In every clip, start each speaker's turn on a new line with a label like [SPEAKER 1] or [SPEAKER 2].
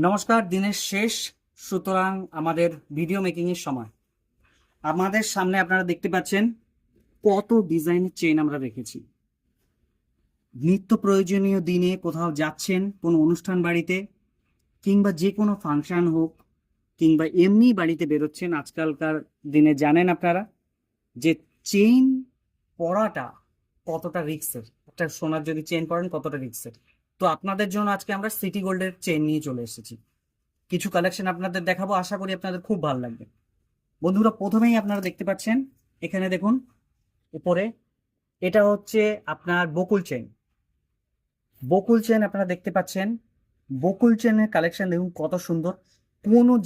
[SPEAKER 1] নমস্কার। দিনের শেষ, সুতরাং আমাদের ভিডিও মেকিং এর সময়। আমাদের সামনে আপনারা দেখতে পাচ্ছেন কত ডিজাইনের চেইন আমরা রেখেছি। নিত্য প্রয়োজনীয় দিনে কোথাও যাচ্ছেন, কোনো অনুষ্ঠান বাড়িতে, কিংবা যে কোনো ফাংশন হোক, কিংবা এমনি বাড়িতে বেরোচ্ছেন, আজকালকার দিনে জানেন আপনারা যে চেইন পরাটা কতটা রিস্কের। একটা সোনার যদি চেইন পরেন কতটা রিস্কের। তো আপনাদের জন্য আজকে আমরা সিটি গোল্ডের চেইন নিয়ে চলে এসেছি। কিছু কালেকশন আপনাদের দেখাবো, আশা করি আপনাদের খুব ভালো লাগবে। বন্ধুরা, প্রথমেই আপনারা দেখতে পাচ্ছেন এখানে দেখুন উপরে, এটা হচ্ছে আপনার বকুল চেন। বকুল চেন আপনারা দেখতে পাচ্ছেন। বকুল চেনের কালেকশন দেখুন কত সুন্দর।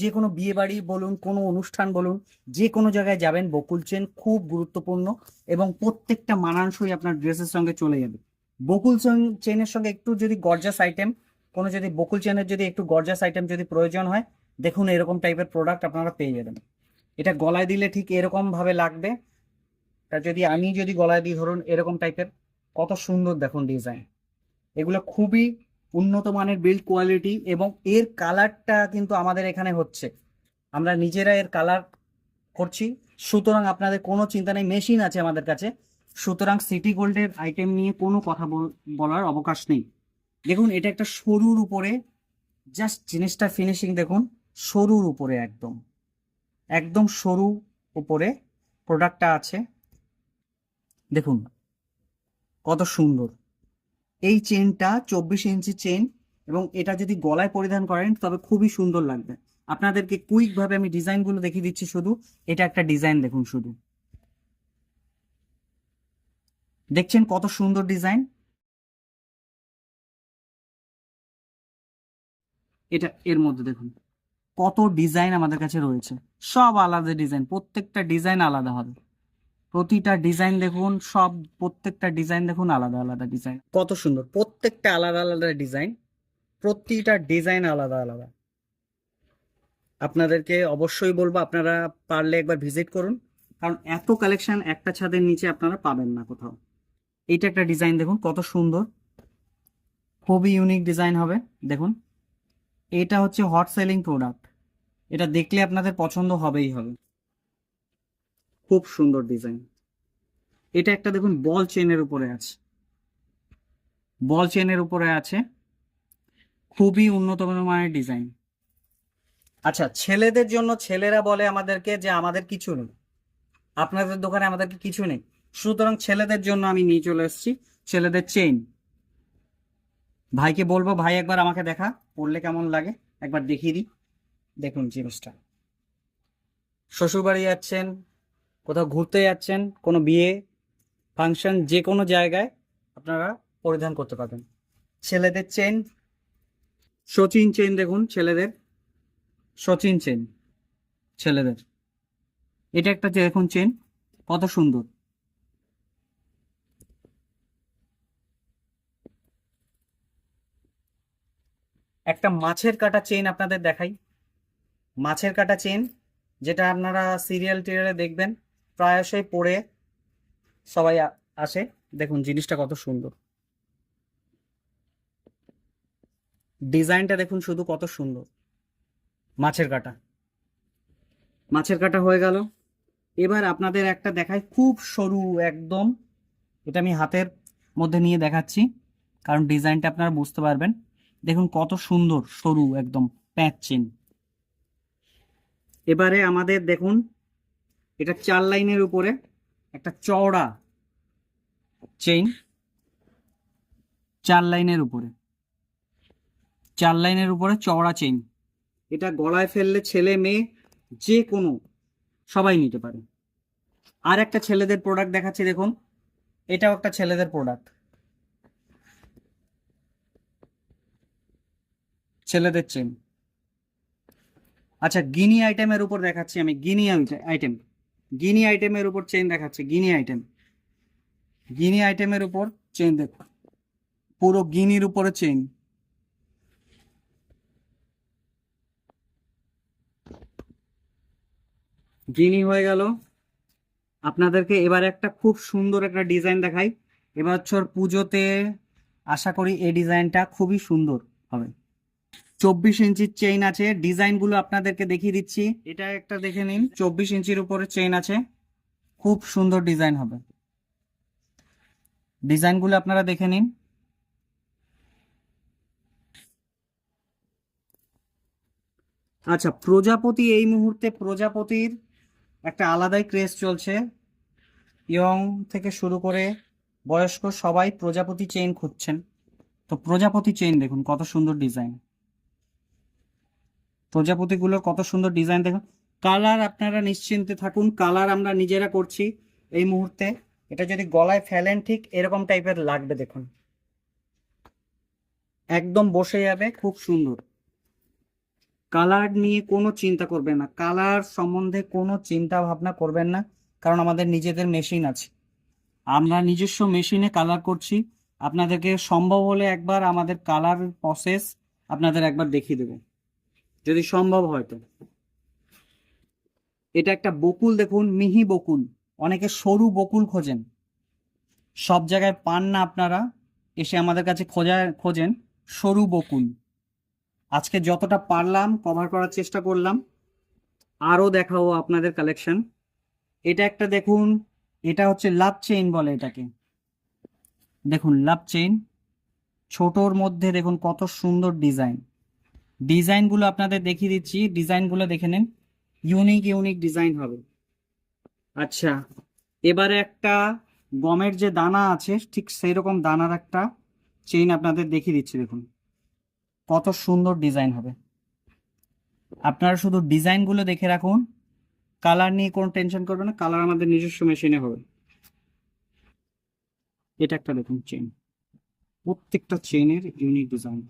[SPEAKER 1] যে কোনো বিয়ে বাড়ি বলুন, কোনো অনুষ্ঠান বলুন, যে কোনো জায়গায় যাবেন, বকুল চেন খুব গুরুত্বপূর্ণ এবং প্রত্যেকটা মানানসই আপনার ড্রেসের সঙ্গে চলে যাবে। বকুল চেনের সঙ্গে একটু যদি গর্জাস আইটেম, কোনো যদি বকুল চেনের যদি একটু গর্জাস আইটেম যদি প্রয়োজন হয়, দেখুন এরকম টাইপের প্রোডাক্ট আপনারা পেয়ে যাবেন। এটা গলায় দিলে ঠিক এরকম ভাবে লাগবে। তা যদি আমি যদি গলায় দিই, ধরুন এরকম টাইপের, কত সুন্দর দেখুন ডিজাইন। এগুলো খুবই উন্নত মানের বিল্ড কোয়ালিটি এবং এর কালারটা কিন্তু আমাদের এখানে হচ্ছে, আমরা নিজেরা এর কালার করছি। সুতরাং আপনাদের কোনো চিন্তা নেই, মেশিন আছে আমাদের কাছে। সুতরাং সিটি গোল্ডের আইটেম নিয়ে কোনো কথা বলার অবকাশ নেই। দেখুন এটা একটা সরুর উপরে, জাস্ট জিনিসটা ফিনিশিং দেখুন, সরুর উপরে একদম একদম সরু উপরে প্রোডাক্টটা আছে। দেখুন কত সুন্দর। এই চেনটা 24 ইঞ্চি চেন এবং এটা যদি গলায় পরিধান করেন তবে খুবই সুন্দর লাগবে। আপনাদেরকে কুইক ভাবে আমি ডিজাইনগুলো দেখিয়ে দিচ্ছি। শুধু এটা একটা ডিজাইন দেখুন, শুধু দেখছেন কত সুন্দর ডিজাইন। এটা এর মধ্যে দেখুন কত ডিজাইন আমাদের কাছে রয়েছে, সব আলাদা ডিজাইন, প্রত্যেকটা ডিজাইন আলাদা হবে। প্রতিটা ডিজাইন দেখুন, প্রত্যেকটা ডিজাইন দেখুন, আলাদা আলাদা ডিজাইন, কত সুন্দর, প্রত্যেকটা আলাদা আলাদা ডিজাইন, প্রতিটা ডিজাইন আলাদা আলাদা। আপনাদেরকে অবশ্যই বলবো আপনারা পারলে একবার ভিজিট করুন, কারণ এত কালেকশন একটা ছাদের নিচে আপনারা পাবেন না কোথাও। এইটা একটা ডিজাইন দেখুন কত সুন্দর, খুবই ইউনিক ডিজাইন হবে। দেখুন এটা হচ্ছে হট সেলিং প্রোডাক্ট, এটা দেখলে আপনাদের পছন্দ হবেই হবে। খুব সুন্দর ডিজাইন। এটা একটা দেখুন বল চেনের উপরে আছে, বল চেনের উপরে আছে, খুবই উন্নত মানের ডিজাইন। আচ্ছা, ছেলেদের জন্য, ছেলেরা বলে আমাদেরকে যে আমাদের কিছু নেই, আপনাদের দোকানে আমাদেরকে কিছু নেই। সুতরাং ছেলেদের জন্য আমি নিয়ে চলে এসেছি ছেলেদের চেইন। ভাইকে বলবো, ভাই একবার আমাকে দেখা, পড়লে কেমন লাগে একবার দেখিয়ে দিই। দেখুন জিনিসটা, শ্বশুর বাড়ি যাচ্ছেন, কোথাও ঘুরতে যাচ্ছেন, কোনো বিয়ে ফাংশন, যে কোনো জায়গায় আপনারা পরিধান করতে পারবেন। ছেলেদের চেন, সচিন চেন দেখুন, ছেলেদের সচিন চেন, ছেলেদের এটা একটা দেখুন চেন কত সুন্দর। একটা মাছের কাটা চেন আপনাদের দেখাই, মাছের কাটা চেন, যেটা আপনারা সিরিয়াল টিরিয়ালে দেখবেন প্রায়শই পরে সবাই আসে। দেখুন জিনিসটা কত সুন্দর, ডিজাইনটা দেখুন শুধু কত সুন্দর। মাছের কাটা, মাছের কাটা হয়ে গেল। এবার আপনাদের একটা দেখাই খুব সরু একদম, এটা আমি হাতের মধ্যে নিয়ে দেখাচ্ছি কারণ ডিজাইনটা আপনারা বুঝতে পারবেন। দেখুন কত সুন্দর সরু একদম প্যাঁচ চেন। এবারে আমাদের দেখুন এটা 4 লাইনের উপরে একটা চওড়া চেইন, 4 লাইনের উপরে, 4 লাইনের উপরে চওড়া চেইন। এটা গলায় ফেললে ছেলে মেয়ে যে কোনো সবাই নিতে পারে। আর একটা ছেলেদের প্রোডাক্ট দেখাচ্ছি দেখুন, এটাও একটা ছেলেদের প্রোডাক্ট, ছেলেদের চেন। আচ্ছা, গিনি আইটেমের উপর দেখাচ্ছি আমি, গিনি আইটেম, গিনি আইটেমের উপর চেন দেখাচ্ছি, গিনি আইটেম, গিনি আইটেমের উপর চেন দেখো, পুরো গিনির উপরে চেন। গিনি হয়ে গেল। আপনাদেরকে এবার একটা খুব সুন্দর একটা ডিজাইন দেখাই। এবছর পুজোতে আশা করি এই ডিজাইনটা খুবই সুন্দর হবে। 24 ইঞ্চির চেইন আছে, ডিজাইনগুলো আপনাদেরকে দেখিয়ে দিচ্ছি। এটা একটা দেখে নিন, 24 ইঞ্চির উপরে চেইন আছে, খুব সুন্দর ডিজাইন হবে। ডিজাইনগুলো আপনারা দেখে নিন। আচ্ছা, প্রজাপতি, এই মুহূর্তে প্রজাপতির একটা আলাদাই ক্রেজ চলছে। ইয়ং থেকে শুরু করে বয়স্ক সবাই প্রজাপতি চেইন খুঁজছেন। তো প্রজাপতি চেইন দেখুন কত সুন্দর ডিজাইন, প্রজাপতিগুলোর কত সুন্দর ডিজাইন দেখুন। কালার আপনারা নিশ্চিন্তে থাকুন, কালার আমরা নিজেরা করছি এই মুহূর্তে। এটা যদি গলায় ফেলেন ঠিক এরকম টাইপের লাগবে, দেখুন একদম বসে যাবে, খুব সুন্দর। কালার নিয়ে কোনো চিন্তা করবেন না, কালার সম্বন্ধে কোনো চিন্তা ভাবনা করবেন না, কারণ আমাদের নিজেদের মেশিন আছে, আমরা নিজস্ব মেশিনে কালার করছি। আপনাদেরকে সম্ভব হলে একবার আমাদের কালার প্রসেস আপনাদের একবার দেখিয়ে দেবো, যদি সম্ভব হয় তো। এটা একটা বকুল দেখুন, মিহি বকুল। অনেকে সরু বকুল খোঁজেন, সব জায়গায় পান না আপনারা, এসে আমাদের কাছে খোঁজেন সরু বকুল। আজকে যতটা পারলাম কভার করার চেষ্টা করলাম, আরও দেখাবো আপনাদের কালেকশন। এটা একটা দেখুন, এটা হচ্ছে লাভ চেইন বলে এটাকে, দেখুন লাভ চেইন, ছোটোর মধ্যে দেখুন কত সুন্দর ডিজাইন। ডিজাইনগুলো আপনাদের দেখিয়ে দিচ্ছি, ডিজাইনগুলো দেখে নিন, ইউনিক ইউনিক ডিজাইন হবে। আচ্ছা, এবারে একটা গমের যে দানা আছে ঠিক সেই রকম দানার একটা চেইন আপনাদের দেখিয়ে দিচ্ছি, দেখুন কত সুন্দর ডিজাইন হবে। আপনারা শুধু ডিজাইনগুলো দেখে রাখুন, কালার নিয়ে কোনো টেনশন করবেন না, কালার আমাদের নিজস্ব মেশিনে হবে। এটা একটা দেখুন চেইন, প্রত্যেকটা চেইনের ইউনিক ডিজাইন।